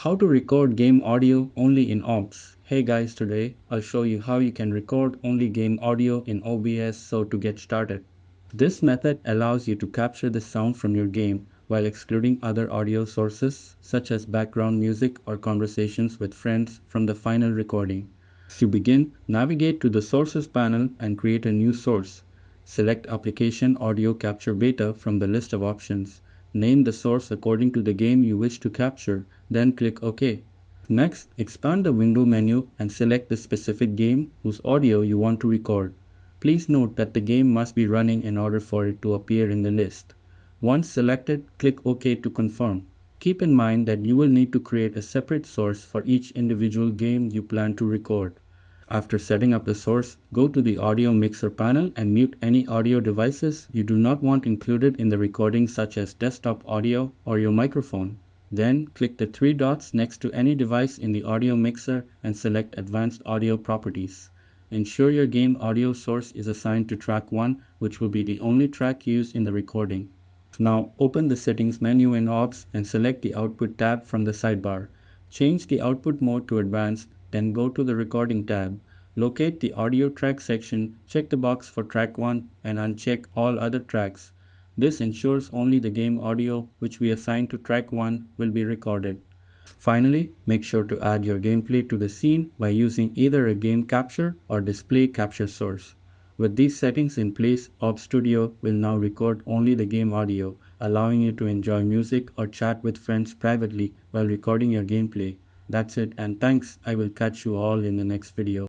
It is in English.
How to record game audio only in OBS. Hey guys, today I'll show you how you can record only game audio in OBS. So to get started, this method allows you to capture the sound from your game while excluding other audio sources such as background music or conversations with friends from the final recording. To begin, navigate to the Sources panel and create a new source. Select Application Audio Capture Beta from the list of options. Name the source according to the game you wish to capture, then click OK. Next, expand the window menu and select the specific game whose audio you want to record. Please note that the game must be running in order for it to appear in the list. Once selected, click OK to confirm. Keep in mind that you will need to create a separate source for each individual game you plan to record. After setting up the source, go to the audio mixer panel and mute any audio devices you do not want included in the recording, such as desktop audio or your microphone. Then click the three dots next to any device in the audio mixer and select Advanced Audio Properties. Ensure your game audio source is assigned to track 1, which will be the only track used in the recording. Now open the Settings menu in OBS and select the Output tab from the sidebar. Change the output mode to Advanced, then go to the Recording tab. Locate the Audio Track section, check the box for track 1 and uncheck all other tracks. This ensures only the game audio which we assign to track 1 will be recorded. Finally, make sure to add your gameplay to the scene by using either a game capture or display capture source. With these settings in place, OBS Studio will now record only the game audio, allowing you to enjoy music or chat with friends privately while recording your gameplay. That's it, and thanks. I will catch you all in the next video.